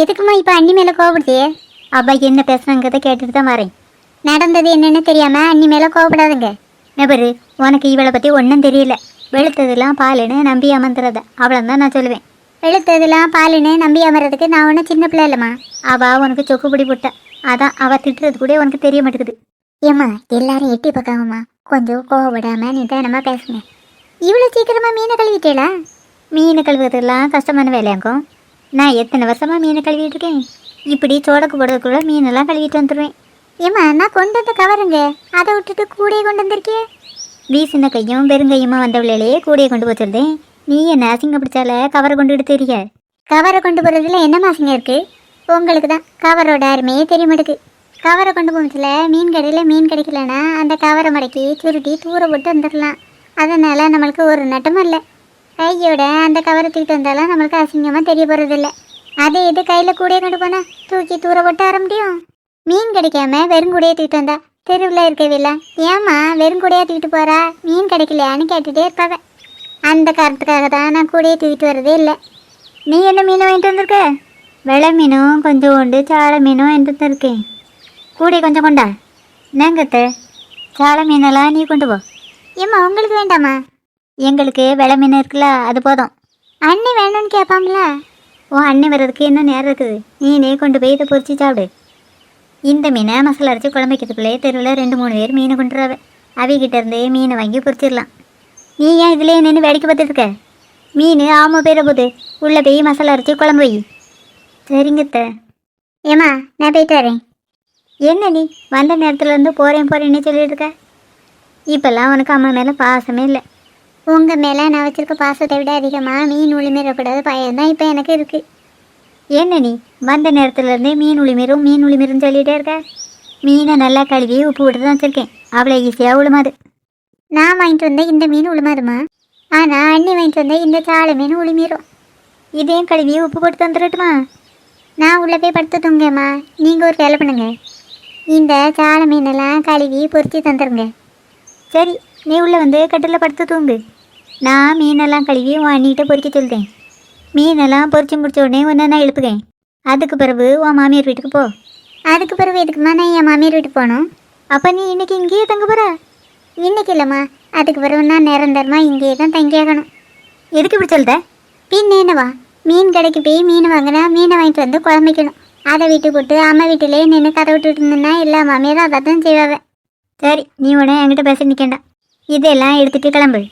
எதுக்குமா இப்போ அண்ணி மேலே கோவப்படுதே? அப்பா என்ன பேசுனாங்கிறத கேட்டுட்டு தான் வரேன். நடந்தது என்னன்னு தெரியாம அண்ணி மேலே கோவப்படாதுங்க. நபரு, உனக்கு இவளை பற்றி ஒன்றும் தெரியல. வெளுத்ததெல்லாம் பாலுன்னு நம்பி அமர்ந்துறத அவ்வளோதான் நான் சொல்லுவேன். வெளுத்ததெல்லாம் பாலுன்னு நம்பி அமர்றதுக்கு நான் ஒன்றும் சின்ன பிள்ளை இல்லைம்மா. அவள் உனக்கு சொக்குப்பிடி போட்ட, அதான் அவள் திட்டுறது கூட உனக்கு தெரிய மாட்டேங்குது. ஏம்மா எல்லாரும் எட்டி பார்க்காமம்மா, கொஞ்சம் கோவப்படாமல் நிதானமாக பேசுங்க. இவ்வளோ சீக்கிரமாக மீனை கழுவிட்டேளா? மீனை கழுவுறதுலாம் கஷ்டமான வேலையாக்கும். நான் எத்தனை வருஷமாக மீனை கழுவிட்டு இருக்கேன். இப்படி சோடக்கு போடுறதுக்குள்ள மீனெல்லாம் கழுவிட்டு வந்துடுவேன். ஏம்மா நான் கொண்டு வந்து கவருங்க, அதை விட்டுட்டு கூடையே கொண்டு வந்திருக்கே. வீசின கையும் பெருங்கையுமா வந்தவளையே கூடையை கொண்டு போச்சிருந்தேன். நீ என்ன அசிங்க பிடிச்சால கவரை கொண்டுட்டு தெரிய. கவரை கொண்டு போகிறதுல என்ன மாசிங்க இருக்குது? உங்களுக்கு தான் கவரோட அருமையே தெரிய மாட்டேக்கு. கவரை கொண்டு போச்சல மீன் கடையில் மீன் கிடைக்கலன்னா அந்த கவரை மடக்கி சுருட்டி தூர போட்டு வந்துடலாம். அதனால் நம்மளுக்கு ஒரு நட்டமும் இல்லை. கையோட அந்த கவரை தூக்கிட்டு வந்தாலும் நம்மளுக்கு அசிங்கமாக தெரிய போகிறதில்ல. அதே இது கையில் கூடையை கொண்டு போனால் தூக்கி தூர போட்டு வர முடியும். மீன் கிடைக்காம வெறுங்கூடையை தூக்கிட்டு வந்தா தெருவில் இருக்கவில்லை. ஏம்மா வெறுங்கூடையாக தூக்கிட்டு போகிறா, மீன் கிடைக்கலையான்னு கேட்டுகிட்டே இருப்பாங்க. அந்த காரணத்துக்காக தான் நான் கூடையை தூக்கிட்டு வரதே இல்லை. நீ என்ன மீனை வாங்கிட்டு வந்திருக்க? வெள்ளை மீனும் கொஞ்சோண்டு சாலை மீனும் வாங்கிட்டு வந்திருக்கேன். கூடை கொஞ்சம் கொண்டா. என்னங்கத்த, சாலை மீனெல்லாம் நீ கொண்டு போ. ஏம்மா உங்களுக்கு வேண்டாமா? எங்களுக்கு வெள்ளை மீன் இருக்குல்ல, அது போதும். அண்ணி வேணும்னு கேட்பாங்களா? ஓ அண்ணி வர்றதுக்கு என்ன நேரம் இருக்குது? நீனே கொண்டு போய் இதை பொரிச்சு சாப்பிடு. இந்த மீனை மசாலா அரைச்சி குழம்பைக்கிறதுக்குள்ளே தெருவில் 2-3 பேர் மீனை கொண்டுறாவ. அவிகிட்ட இருந்தே மீனை வாங்கி பொரிச்சிடலாம். நீ ஏன் இதிலே நின்று வேடிக்கை பார்த்துருக்க? மீன் ஆமாம் பேர போது உள்ளே போய் மசாலா அரைச்சி குழம்பு வை. சரிங்கத்த. ஏம்மா நான் போயிட்டு வரேன். என்ன நீ வந்த நேரத்துலேருந்து போகிறேன்னு சொல்லிட்டு இருக்க? இப்போல்லாம் உனக்கு அம்மா மேலே பாசமே இல்லை. உங்கள் மேலே நான் வச்சுருக்க பாசத்தை விட அதிகமாக மீன் உளிமீறக்கூடாது பயம்தான் இப்போ எனக்கு இருக்குது. என்ன நீ வந்த நேரத்துலேருந்தே மீன் உளிமீறுன்னு சொல்லிகிட்டே இருக்க? மீனை நல்லா கழுவி உப்பு விட்டு தான் வச்சுருக்கேன். அவ்வளோ ஈஸியாக உளுமாது. நான் வாங்கிட்டு வந்தேன் இந்த மீன் உளுமாதுமா. ஆனால் அண்ணி வாங்கிட்டு வந்தேன் இந்த சாலை மீன் உளிமீறும். இதையும் கழுவி உப்பு போட்டு தந்துடட்டுமா? நான் உள்ளே போய் படுத்து தூங்கம்மா. நீங்கள் ஒரு வேலை பண்ணுங்க, இந்த சாலை மீனெல்லாம் கழுவி பொரித்து தந்துடுங்க. சரி, நீ உள்ளே வந்து கட்டில் படுத்து தூங்கு. நான் மீனெல்லாம் கழுவி உன் அண்ணிகிட்ட பொறிக்க சொல்லிட்டேன். மீனெல்லாம் பொறிச்சு முடிச்ச உடனே ஒன்று நான் எழுப்புக்கேன். அதுக்கு பிறகு உன் மாமியார் வீட்டுக்கு போ. அதுக்கு பிறகு எதுக்குமா நான் என் மாமியார் வீட்டுக்கு போகணும்? அப்போ நீ இன்றைக்கி இங்கேயே தங்க போகிற? இன்றைக்கி இல்லைம்மா, அதுக்கு பிறகு நான் நிரந்தரமாக இங்கேயே தான் தங்கியாகணும். எதுக்கு இப்படி சொல்லிட்ட? பின்ன என்னவா, மீன் கடைக்கு போய் மீன் வாங்கினா மீனை வாங்கிட்டு வந்து குழம்பைக்கணும். அதை வீட்டு போட்டு அம்மா வீட்டிலே நின்று கதை விட்டுட்டு இருந்தேன்னா எல்லா மாமியாரும் அதை தான் செய்வாங்க. சரி, நீ உடனே என்கிட்ட பேச நிற்கண்டா. இதெல்லாம் எடுத்துகிட்டு கிளம்பு.